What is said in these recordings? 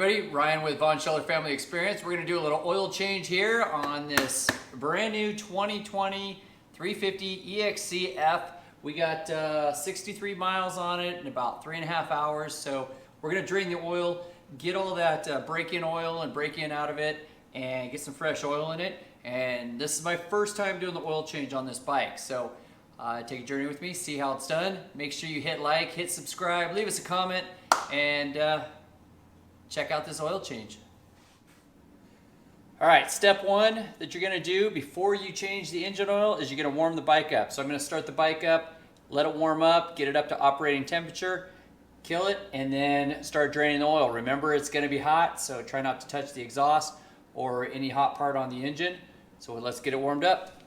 everybody, Ryan with Von Scheller Family Experience. We're going to do a little oil change here on this brand new 2020 350 EXC-F. We got 63 miles on it in about 3.5 hours. So we're going to drain the oil, get all that break-in oil and break-in out of it, and get some fresh oil in it. And this is my first time doing the oil change on this bike. So take a journey with me, see how it's done. Make sure you hit like, hit subscribe, leave us a comment, and check out this oil change. All right, step one that you're gonna do before you change the engine oil is you're gonna warm the bike up. So I'm gonna start the bike up, let it warm up, get it up to operating temperature, kill it, and then start draining the oil. Remember, it's gonna be hot, so try not to touch the exhaust or any hot part on the engine. So let's get it warmed up.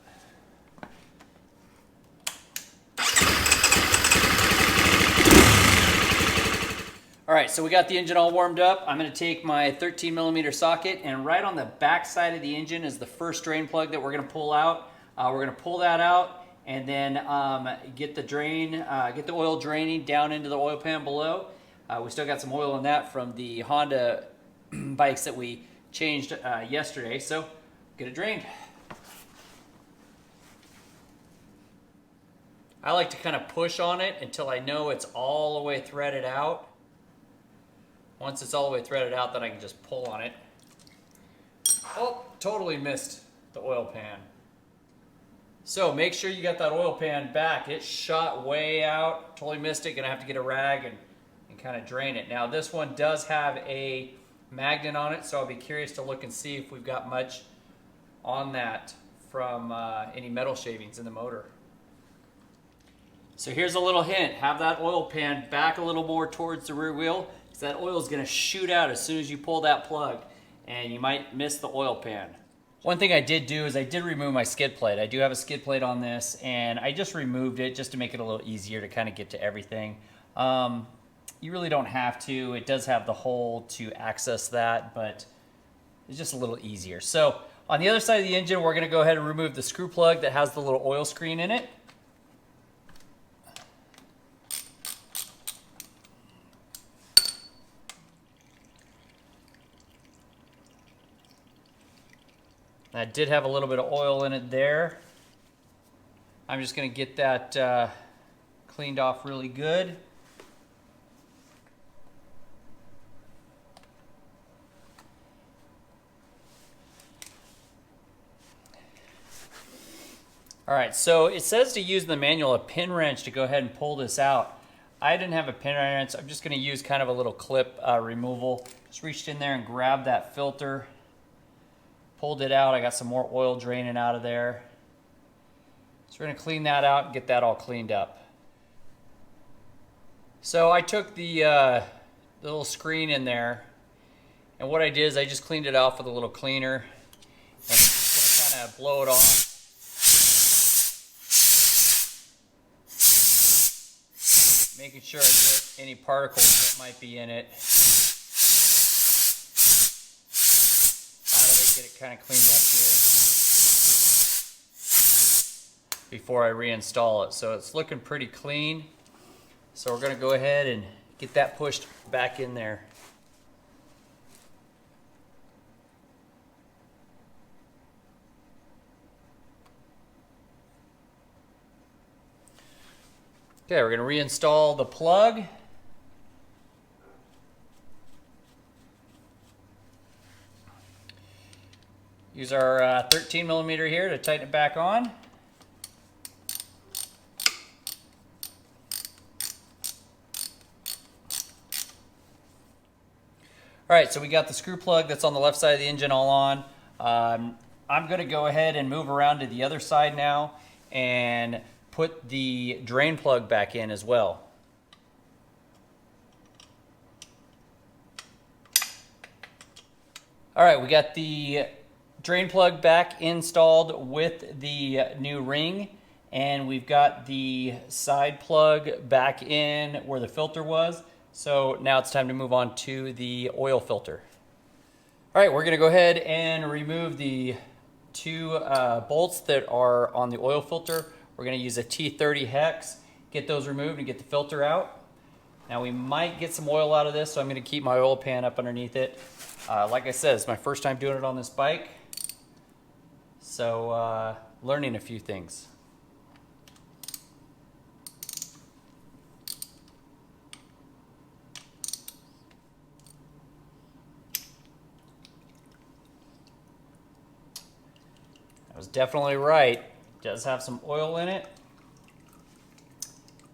All right, so we got the engine all warmed up. I'm gonna take my 13mm socket, and right on the back side of the engine is the first drain plug that we're gonna pull out. We're gonna pull that out and then get the oil draining down into the oil pan below. We still got some oil in that from the Honda bikes that we changed yesterday, so get it drained. I like to kind of push on it until I know it's all the way threaded out. Once it's all the way threaded out, then I can just pull on it. Oh, totally missed the oil pan. So make sure you got that oil pan back. It shot way out, totally missed it. Gonna have to get a rag and kind of drain it. Now this one does have a magnet on it, so I'll be curious to look and see if we've got much on that from any metal shavings in the motor. So here's a little hint. Have that oil pan back a little more towards the rear wheel, because that oil is going to shoot out as soon as you pull that plug, and you might miss the oil pan. One thing I did do is I did remove my skid plate. I do have a skid plate on this, and I just removed it just to make it a little easier to kind of get to everything. You really don't have to. It does have the hole to access that, but it's just a little easier. So on the other side of the engine, we're going to go ahead and remove the screw plug that has the little oil screen in it. I did have a little bit of oil in it there. I'm just going to get that cleaned off really good. All right, so it says to use in the manual a pin wrench to go ahead and pull this out. I didn't have a pin wrench. I'm just going to use kind of a little clip removal. Just reached in there and grabbed that filter. Pulled it out. I got some more oil draining out of there. So we're going to clean that out and get that all cleaned up. So I took the little screen in there, and what I did is I just cleaned it off with a little cleaner, and I'm just going to kind of blow it off. Making sure I get any particles that might be in it get it kind of cleaned up here before I reinstall it. So it's looking pretty clean. So we're going to go ahead and get that pushed back in there. Okay, we're going to reinstall the plug. Use our 13mm here to tighten it back on. All right, so we got the screw plug that's on the left side of the engine all on. I'm going to go ahead and move around to the other side now and put the drain plug back in as well. All right, we got the drain plug back installed with the new ring, and we've got the side plug back in where the filter was. So now it's time to move on to the oil filter. All right, we're gonna go ahead and remove the two bolts that are on the oil filter. We're gonna use a T30 hex, get those removed and get the filter out. Now we might get some oil out of this, so I'm going to keep my oil pan up underneath it. Like I said, it's my first time doing it on this bike, so learning a few things. I was definitely right. It does have some oil in it.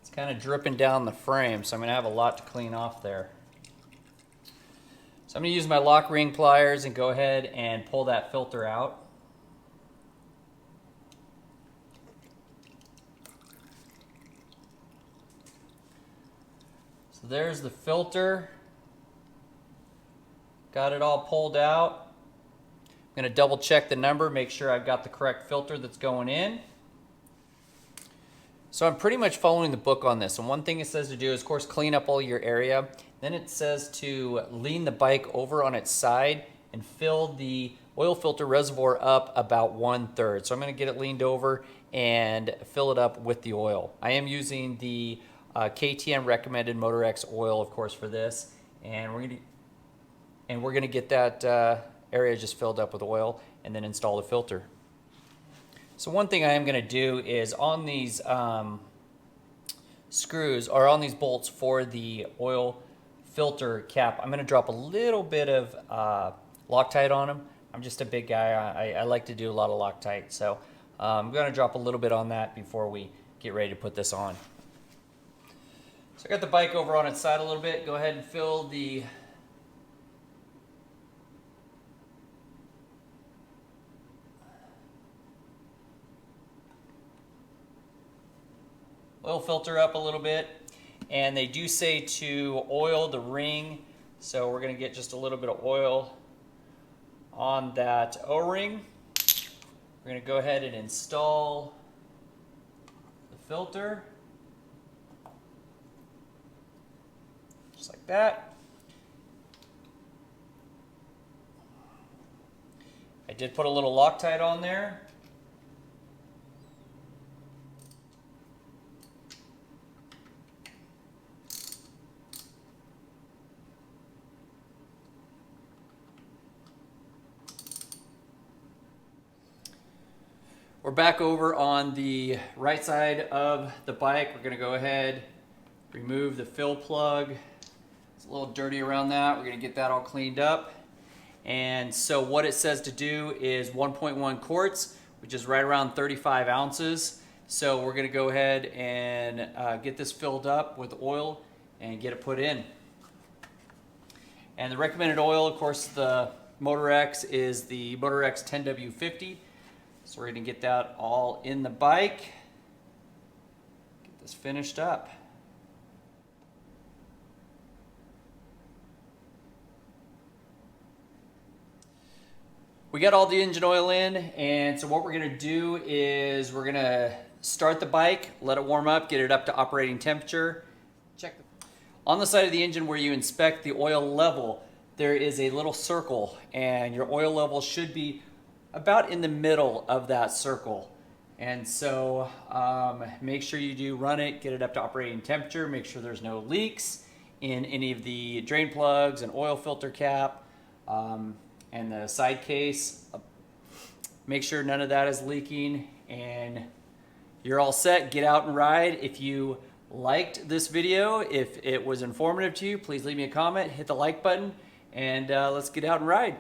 It's kind of dripping down the frame, so I'm going to have a lot to clean off there. So I'm going to use my lock ring pliers and go ahead and pull that filter out. So there's the filter. Got it all pulled out. I'm going to double check the number, make sure I've got the correct filter that's going in. So I'm pretty much following the book on this. And one thing it says to do is, of course, clean up all your area. Then it says to lean the bike over on its side and fill the oil filter reservoir up about 1/3. So I'm going to get it leaned over and fill it up with the oil. I am using the KTM recommended Motorex oil, of course, for this. And we're going to get that area just filled up with oil and then install the filter. So one thing I am going to do is on these screws, or on these bolts for the oil filter cap, I'm going to drop a little bit of Loctite on them. I'm just a big guy. I like to do a lot of Loctite, so I'm going to drop a little bit on that before we get ready to put this on. So I got the bike over on its side a little bit. Go ahead and fill the oil filter up a little bit, and they do say to oil the ring, so we're going to get just a little bit of oil on that O-ring. We're going to go ahead and install the filter just like that. I did put a little Loctite on there. We're back over on the right side of the bike. We're going to go ahead, remove the fill plug. It's a little dirty around that. We're going to get that all cleaned up. And so what it says to do is 1.1 quarts, which is right around 35 ounces. So we're going to go ahead and get this filled up with oil and get it put in. And the recommended oil, of course, the Motorex is the Motorex 10W50. So we're going to get that all in the bike, get this finished up. We got all the engine oil in, and so what we're going to do is we're going to start the bike, let it warm up, get it up to operating temperature. On the side of the engine where you inspect the oil level, there is a little circle, and your oil level should be about in the middle of that circle. And so make sure you do run it, get it up to operating temperature, make sure there's no leaks in any of the drain plugs and oil filter cap and the side case. Make sure none of that is leaking, and you're all set. Get out and ride. If you liked this video, if it was informative to you, please leave me a comment, hit the like button, and let's get out and ride.